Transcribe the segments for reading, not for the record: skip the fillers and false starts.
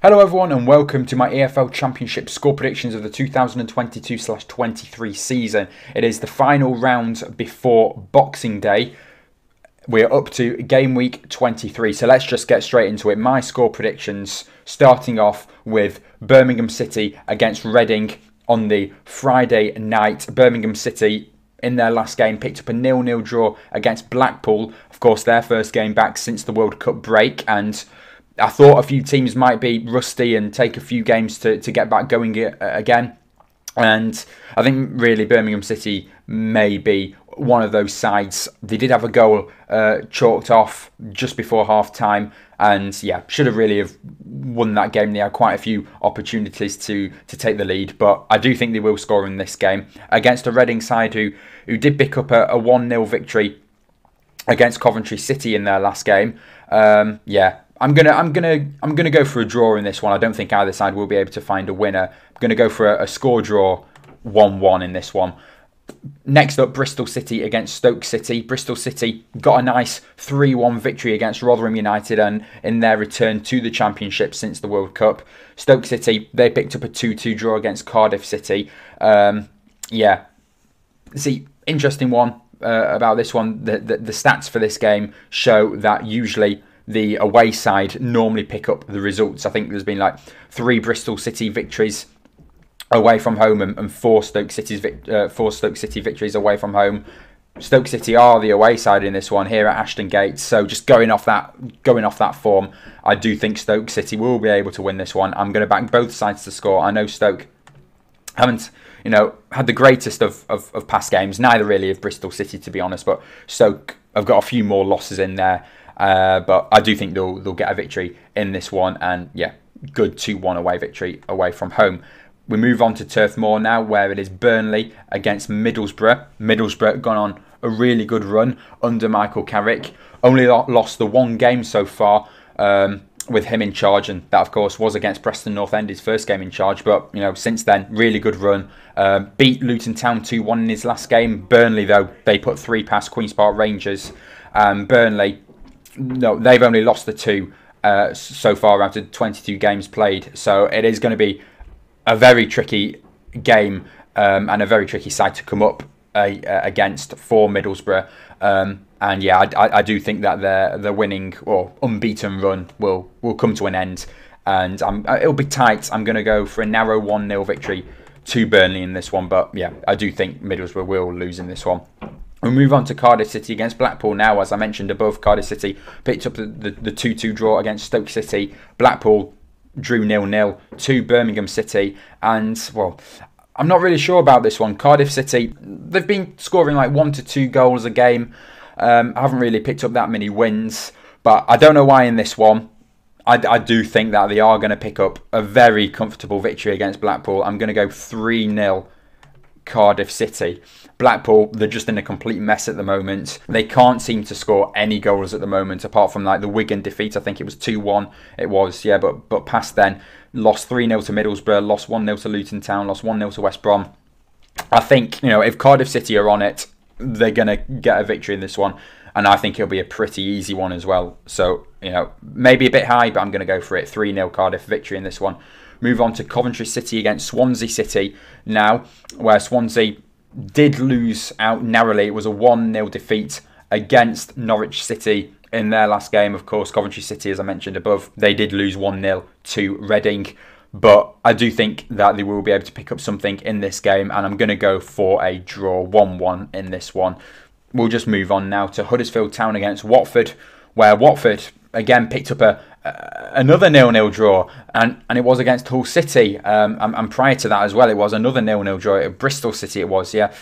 Hello everyone and welcome to my EFL Championship score predictions of the 2022/23 season. It is the final round before Boxing Day. We're up to game week 23, so let's just get straight into it. My score predictions, starting off with Birmingham City against Reading on the Friday night. Birmingham City, in their last game, picked up a 0-0 draw against Blackpool. Of course, their first game back since the World Cup break, and I thought a few teams might be rusty and take a few games to get back going again. And I think really Birmingham City may be one of those sides. They did have a goal chalked off just before half-time, and yeah, should have really have won that game. They had quite a few opportunities to take the lead, but I do think they will score in this game against a Reading side who did pick up a 1-0 victory against Coventry City in their last game. I'm gonna go for a draw in this one. I don't think either side will be able to find a winner. I'm gonna go for a score draw, 1-1 in this one. Next up, Bristol City against Stoke City. Bristol City got a nice 3-1 victory against Rotherham United and in their return to the Championship since the World Cup. Stoke City, they picked up a 2-2 draw against Cardiff City. Interesting one about this one. The stats for this game show that usually the away side normally pick up the results. I think there's been like 3 Bristol City victories away from home and 4 Stoke City victories away from home. Stoke City are the away side in this one here at Ashton Gate. So just going off that form, I do think Stoke City will be able to win this one. I'm going to back both sides to score. I know Stoke haven't had the greatest of past games. Neither really of Bristol City, to be honest. But Stoke have got a few more losses in there. But I do think they'll get a victory in this one, and yeah, good 2-1 away victory away from home. We move on to Turf Moor now, where it is Burnley against Middlesbrough. Middlesbrough gone on a really good run under Michael Carrick. Only lost the one game so far with him in charge, and that of course was against Preston North End, his first game in charge. But since then, really good run. Beat Luton Town 2-1 in his last game. Burnley though, they put 3 past Queen's Park Rangers. Burnley, no, they've only lost the 2 so far out of 22 games played. So it is going to be a very tricky game and a very tricky side to come up against for Middlesbrough. And yeah, I do think that their winning or unbeaten run will come to an end, and it'll be tight. I'm going to go for a narrow 1-0 victory to Burnley in this one. But yeah, I do think Middlesbrough will lose in this one. We'll move on to Cardiff City against Blackpool now. As I mentioned above, Cardiff City picked up the 2-2 draw against Stoke City. Blackpool drew 0-0 to Birmingham City. And, well, I'm not really sure about this one. Cardiff City, they've been scoring like 1 to 2 goals a game. I haven't really picked up that many wins. But I don't know why in this one. I do think that they are going to pick up a very comfortable victory against Blackpool. I'm going to go 3-0 Cardiff City. Blackpool, they're just in a complete mess at the moment. They can't seem to score any goals at the moment, apart from like the Wigan defeat. I think it was 2-1. It was, yeah, but past then, lost 3-0 to Middlesbrough, lost 1-0 to Luton Town, lost 1-0 to West Brom. I think, if Cardiff City are on it, they're going to get a victory in this one. And I think it'll be a pretty easy one as well. So, maybe a bit high, but I'm going to go for it. 3-0 Cardiff victory in this one. Move on to Coventry City against Swansea City now, where Swansea did lose out narrowly. It was a 1-0 defeat against Norwich City in their last game. Of course, Coventry City, as I mentioned above, they did lose 1-0 to Reading. But I do think that they will be able to pick up something in this game, and I'm going to go for a draw, 1-1 in this one. We'll just move on now to Huddersfield Town against Watford, where Watford again picked up another 0-0 draw, and it was against Hull City. And prior to that as well, it was another 0-0 draw at Bristol City. It was, yeah.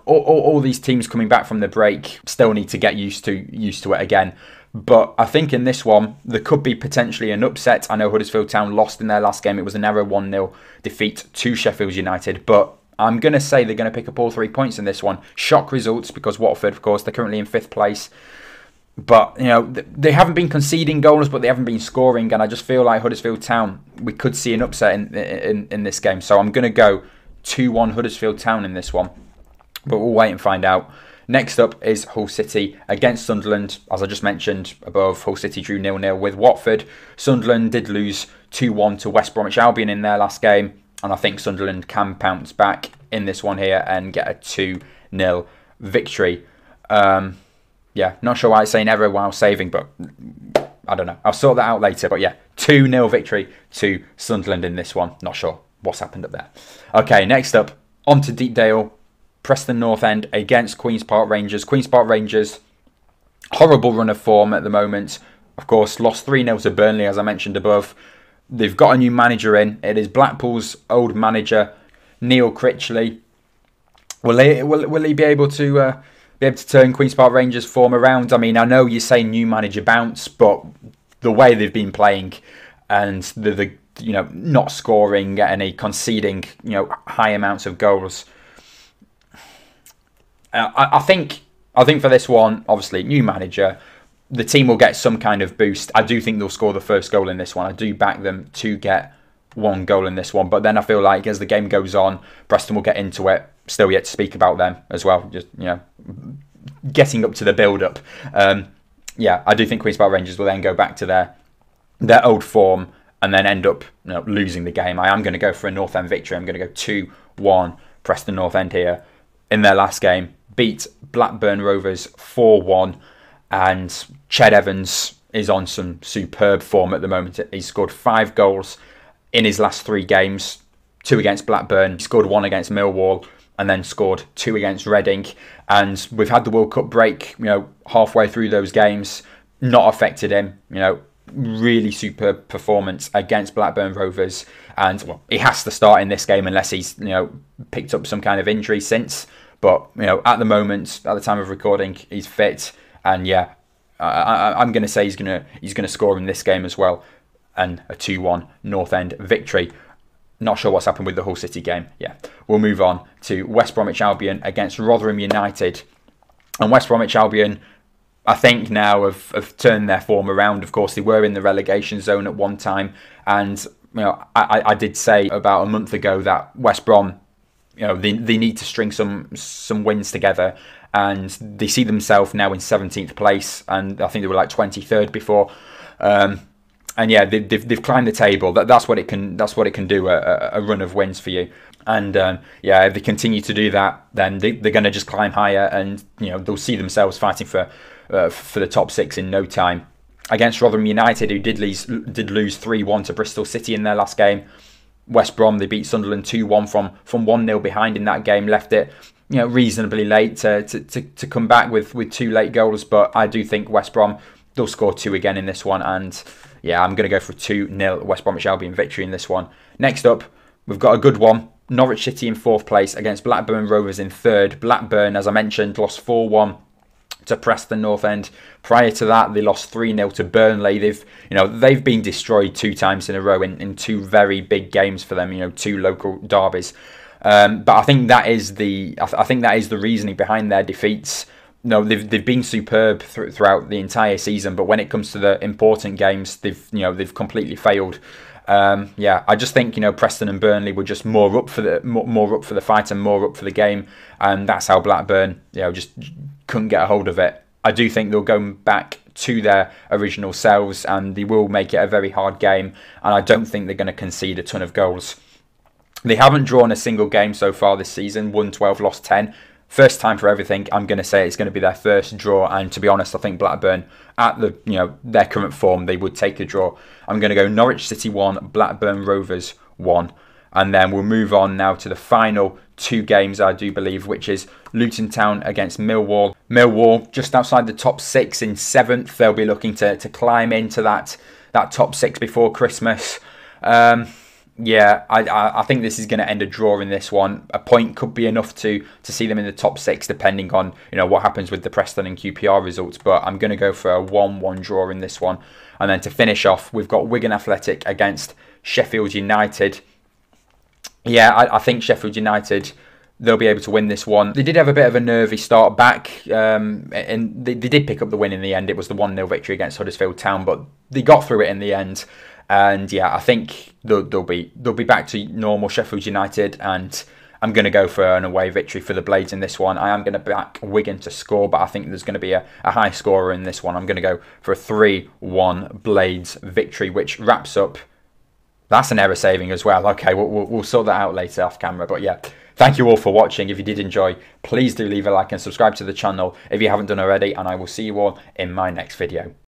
All these teams coming back from the break still need to get used to it again. But I think in this one, there could be potentially an upset. I know Huddersfield Town lost in their last game. It was a narrow 1-0 defeat to Sheffield United. But I'm going to say they're going to pick up all 3 points in this one. Shock results because Watford, of course, they're currently in 5th place. But, they haven't been conceding goals, but they haven't been scoring. And I just feel like Huddersfield Town, we could see an upset in this game. So I'm going to go 2-1 Huddersfield Town in this one. But we'll wait and find out. Next up is Hull City against Sunderland. As I just mentioned above, Hull City drew 0-0 with Watford. Sunderland did lose 2-1 to West Bromwich Albion in their last game, and I think Sunderland can bounce back in this one here and get a 2-0 victory. Yeah, not sure why it's saying error while saving, but I don't know. I'll sort that out later. But yeah, 2-0 victory to Sunderland in this one. Not sure what's happened up there. Okay, next up, on to Deepdale. Preston North End against Queen's Park Rangers. Queen's Park Rangers, horrible run of form at the moment. Of course, lost 3-0 to Burnley, as I mentioned above. They've got a new manager in. It is Blackpool's old manager, Neil Critchley. Will he be able to turn Queen's Park Rangers' form around? I mean, I know you're saying new manager bounce, but the way they've been playing and the not scoring any, conceding high amounts of goals. I think for this one, obviously, new manager, the team will get some kind of boost. I do think they'll score the first goal in this one. I do back them to get one goal in this one. But then I feel like as the game goes on, Preston will get into it. Still yet to speak about them as well. Just, getting up to the build-up. Yeah, I do think Queen's Park Rangers will then go back to their old form and then end up losing the game. I am going to go for a North End victory. I'm going to go 2-1 Preston North End here. In their last game, beat Blackburn Rovers 4-1, and Ched Evans is on some superb form at the moment. He's scored 5 goals in his last 3 games, 2 against Blackburn, he scored 1 against Millwall, and then scored 2 against Reading. And we've had the World Cup break, halfway through those games, not affected him. Really superb performance against Blackburn Rovers, and he has to start in this game unless he's picked up some kind of injury since. But at the moment, at the time of recording, he's fit, and yeah, I'm going to say he's going to score in this game as well, and a 2-1 North End victory. Not sure what's happened with the Hull City game. Yeah, we'll move on to West Bromwich Albion against Rotherham United, and West Bromwich Albion, I think now have turned their form around. Of course, they were in the relegation zone at one time, and I did say about a month ago that West Brom, they need to string some wins together, and they see themselves now in 17th place, and I think they were like 23rd before. And yeah, they've climbed the table. That's what it can do. A run of wins for you. And yeah, if they continue to do that, then they're going to just climb higher, and they'll see themselves fighting for the top 6 in no time. Against Rotherham United, who did lose 3-1 to Bristol City in their last game. West Brom, they beat Sunderland 2-1 from 1-0 behind in that game. Left it reasonably late to come back with 2 late goals. But I do think West Brom, they'll score 2 again in this one, and yeah, I'm going to go for a 2-0 West Bromwich Albion victory in this one. Next up, we've got a good one. Norwich City in 4th place against Blackburn Rovers in 3rd. Blackburn, as I mentioned, lost 4-1 to Preston North End. Prior to that, they lost 3-0 to Burnley. They've been destroyed 2 times in a row in 2 very big games for them. 2 local derbies. But I think that is the reasoning behind their defeats. They've been superb throughout the entire season, but when it comes to the important games, they've completely failed. Yeah, I just think Preston and Burnley were just more up for the fight and more up for the game, and that's how Blackburn just couldn't get a hold of it. I do think they'll go back to their original selves, and they will make it a very hard game, and I don't think they're going to concede a ton of goals. They haven't drawn a single game so far this season, won 12, lost 10. First time for everything. I'm going to say it's going to be their first draw, and to be honest, I think Blackburn, at their current form, they would take a draw. I'm going to go Norwich City 1, Blackburn Rovers 1, and then we'll move on now to the final 2 games, I do believe, which is Luton Town against Millwall. Millwall just outside the top 6 in 7th. They'll be looking to climb into that top 6 before Christmas. Yeah, I think this is going to end a draw in this one. A point could be enough to see them in the top 6, depending on what happens with the Preston and QPR results. But I'm going to go for a 1-1 draw in this one. And then to finish off, we've got Wigan Athletic against Sheffield United. Yeah, I think Sheffield United, they'll be able to win this one. They did have a bit of a nervy start back, and they did pick up the win in the end. It was the 1-0 victory against Huddersfield Town, but they got through it in the end. And yeah, I think they'll be back to normal Sheffield United, and I'm going to go for an away victory for the Blades in this one. I am going to back Wigan to score, but I think there's going to be a high scorer in this one. I'm going to go for a 3-1 Blades victory, which wraps up. That's an error saving as well. Okay, we'll sort that out later off camera. But yeah, thank you all for watching. If you did enjoy, please do leave a like and subscribe to the channel if you haven't done already. And I will see you all in my next video.